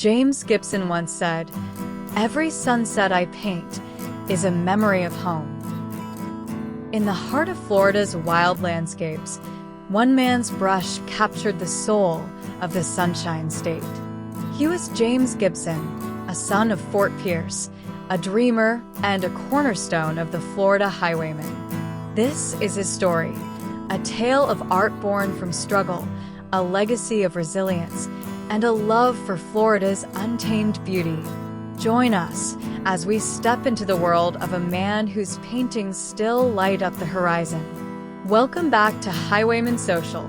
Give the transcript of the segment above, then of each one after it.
James Gibson once said, "Every sunset I paint is a memory of home." In the heart of Florida's wild landscapes, one man's brush captured the soul of the Sunshine State. He was James Gibson, a son of Fort Pierce, a dreamer and a cornerstone of the Florida Highwaymen. This is his story, a tale of art born from struggle, a legacy of resilience, and a love for Florida's untamed beauty. Join us as we step into the world of a man whose paintings still light up the horizon. Welcome back to Highwaymen Social,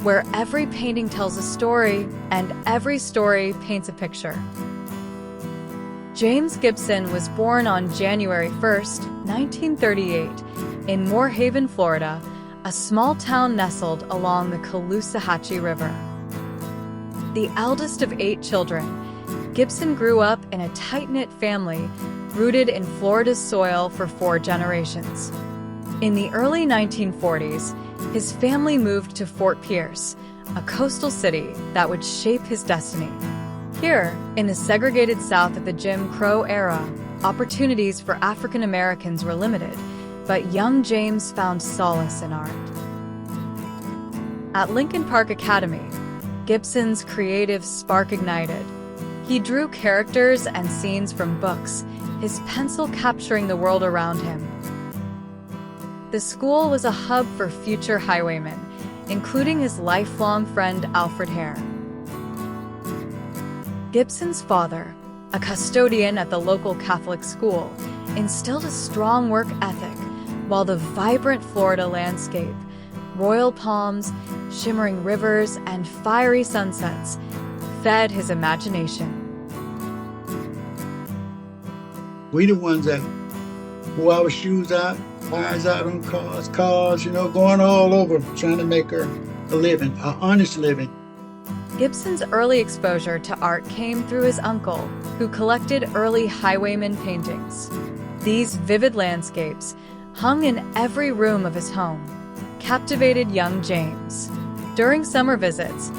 where every painting tells a story and every story paints a picture. James Gibson was born on January 1st, 1938, in Moorhaven, Florida, a small town nestled along the Caloosahatchee River. The eldest of 8 children, Gibson grew up in a tight-knit family rooted in Florida's soil for 4 generations. In the early 1940s, his family moved to Fort Pierce, a coastal city that would shape his destiny. Here, in the segregated South of the Jim Crow era, opportunities for African Americans were limited, but young James found solace in art. At Lincoln Park Academy, Gibson's creative spark ignited. He drew characters and scenes from books, his pencil capturing the world around him. The school was a hub for future highwaymen, including his lifelong friend Alfred Hair. Gibson's father, a custodian at the local Catholic school, instilled a strong work ethic, while the vibrant Florida landscape, royal palms, shimmering rivers, and fiery sunsets fed his imagination. We the ones that wore our shoes out, eyes out on cars, going all over trying to make a living, an honest living. Gibson's early exposure to art came through his uncle, who collected early highwayman paintings. These vivid landscapes, hung in every room of his home, captivated young James. During summer visits,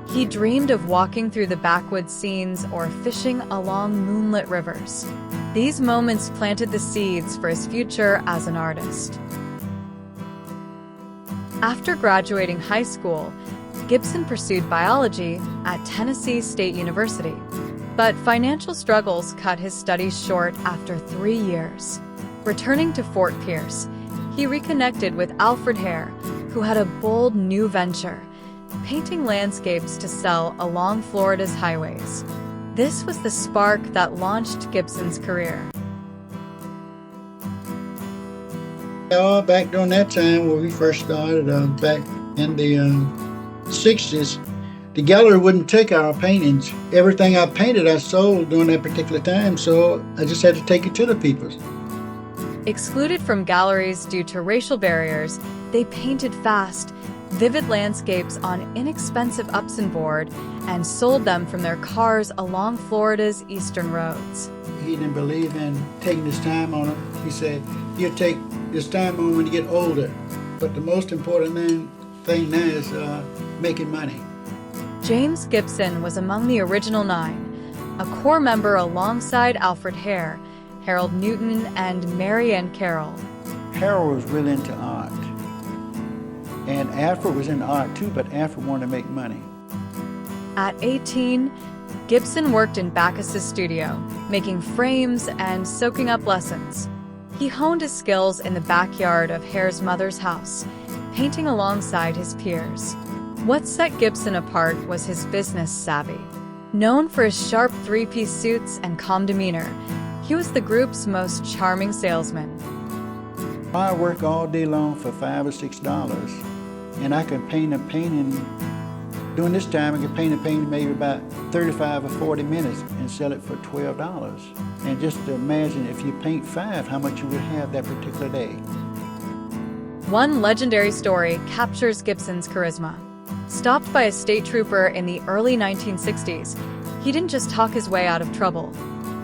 he dreamed of walking through the backwoods scenes or fishing along moonlit rivers. These moments planted the seeds for his future as an artist. After graduating high school, Gibson pursued biology at Tennessee State University, but financial struggles cut his studies short after 3 years. Returning to Fort Pierce, he reconnected with Alfred Hair, who had a bold new venture, painting landscapes to sell along Florida's highways. This was the spark that launched Gibson's career. Back during that time when we first started, back in the 60s, the gallery wouldn't take our paintings. Everything I painted, I sold during that particular time, so I just had to take it to the people. Excluded from galleries due to racial barriers, they painted fast, vivid landscapes on inexpensive Epsom board and sold them from their cars along Florida's eastern roads. He didn't believe in taking his time on them. He said, "You'll take this time on when you get older. But the most important thing now is making money." James Gibson was among the original 9, a core member alongside Alfred Hair, Harold Newton, and Mary Ann Carroll. Harold was really into art. And Alfred was into art too, but Alfred wanted to make money. At 18, Gibson worked in Bacchus's studio, making frames and soaking up lessons. He honed his skills in the backyard of Hair's mother's house, painting alongside his peers. What set Gibson apart was his business savvy. Known for his sharp 3-piece suits and calm demeanor, he was the group's most charming salesman. I work all day long for $5 or $6, and I could paint a painting. During this time, I could paint a painting maybe about 35 or 40 minutes and sell it for $12. And just imagine if you paint 5, how much you would have that particular day. One legendary story captures Gibson's charisma. Stopped by a state trooper in the early 1960s, he didn't just talk his way out of trouble.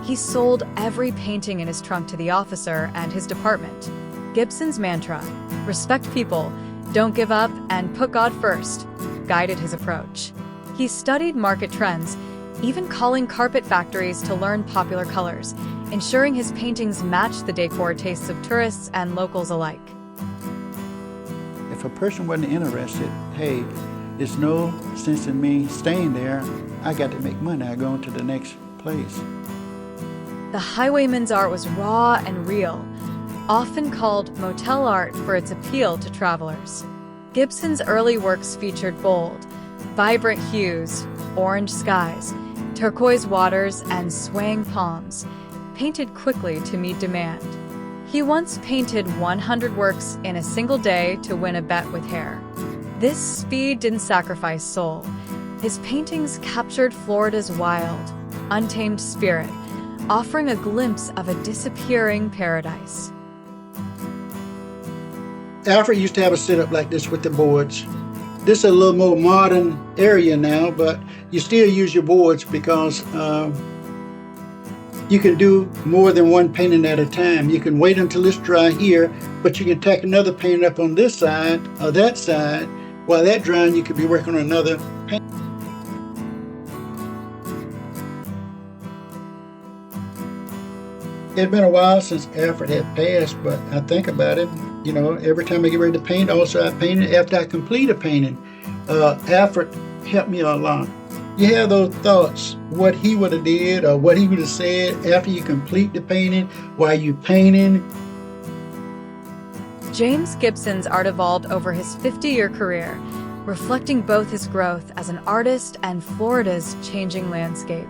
He sold every painting in his trunk to the officer and his department. Gibson's mantra, "Respect people, don't give up, and put God first," guided his approach. He studied market trends, even calling carpet factories to learn popular colors, ensuring his paintings matched the decor tastes of tourists and locals alike. If a person wasn't interested, hey, there's no sense in me staying there. I got to make money. I go on to the next place. The Highwaymen's art was raw and real, often called motel art for its appeal to travelers. Gibson's early works featured bold, vibrant hues, orange skies, turquoise waters, and swaying palms, painted quickly to meet demand. He once painted 100 works in a single day to win a bet with Hair. This speed didn't sacrifice soul. His paintings captured Florida's wild, untamed spirit, offering a glimpse of a disappearing paradise. Alfred used to have a setup like this with the boards. This is a little more modern area now, but you still use your boards because you can do more than one painting at a time. You can wait until it's dry here, but you can tack another painting up on this side or that side. While that's drying, you could be working on another paint. It's been a while since Alfred had passed, but I think about it. You know, every time I get ready to paint, also I paint it after I complete a painting. Alfred helped me a lot. You have those thoughts, what he would have did or what he would have said after you complete the painting, while you painting. James Gibson's art evolved over his 50-year career, reflecting both his growth as an artist and Florida's changing landscape.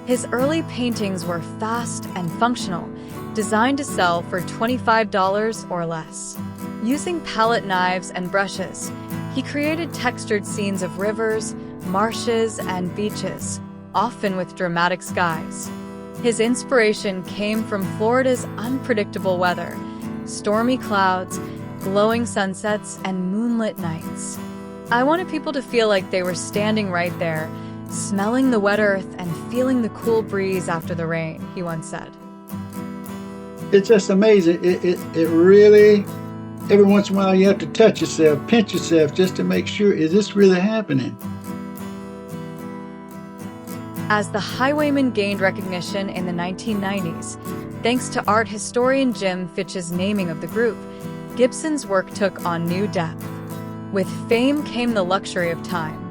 His early paintings were fast and functional, designed to sell for $25 or less. Using palette knives and brushes, he created textured scenes of rivers, marshes, and beaches, often with dramatic skies. His inspiration came from Florida's unpredictable weather, stormy clouds, glowing sunsets, and moonlit nights. I wanted people to feel like they were standing right there, smelling the wet earth and feeling the cool breeze after the rain, he once said. It's just amazing. It really, every once in a while you have to touch yourself, pinch yourself just to make sure, is this really happening? As the Highwaymen gained recognition in the 1990s, thanks to art historian Jim Fitch's naming of the group, Gibson's work took on new depth. With fame came the luxury of time.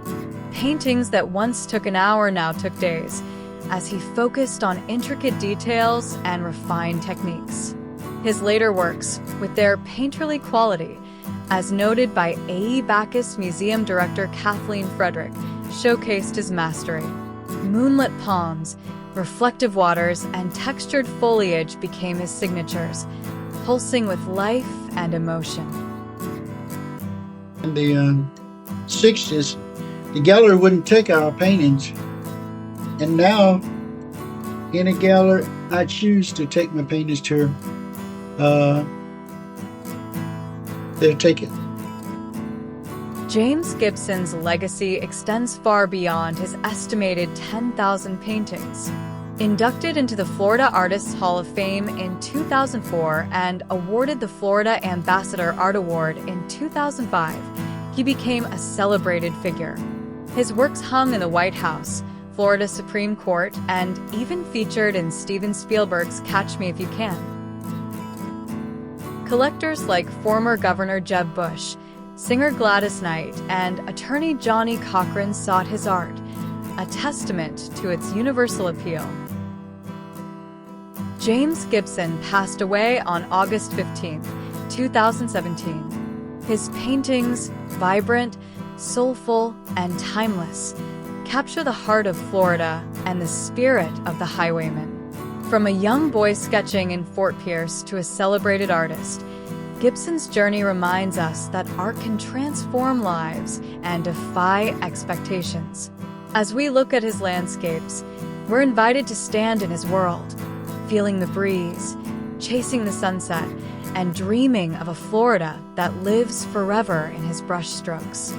Paintings that once took an hour now took days, as he focused on intricate details and refined techniques. His later works, with their painterly quality, as noted by A.E. Backus Museum director Kathleen Frederick, showcased his mastery. Moonlit palms, reflective waters, and textured foliage became his signatures, pulsing with life and emotion. In the 60s, the gallery wouldn't take our paintings. And now, in a gallery, I choose to take my paintings to they'll take it. James Gibson's legacy extends far beyond his estimated 10,000 paintings. Inducted into the Florida Artists Hall of Fame in 2004 and awarded the Florida Ambassador Art Award in 2005, he became a celebrated figure. His works hung in the White House, Florida Supreme Court, and even featured in Steven Spielberg's Catch Me If You Can. Collectors like former Governor Jeb Bush, singer Gladys Knight, and attorney Johnny Cochran sought his art, a testament to its universal appeal. James Gibson passed away on August 15, 2017. His paintings, vibrant, soulful, and timeless, capture the heart of Florida and the spirit of the Highwaymen. From a young boy sketching in Fort Pierce to a celebrated artist, Gibson's journey reminds us that art can transform lives and defy expectations. As we look at his landscapes, we're invited to stand in his world, feeling the breeze, chasing the sunset, and dreaming of a Florida that lives forever in his brushstrokes.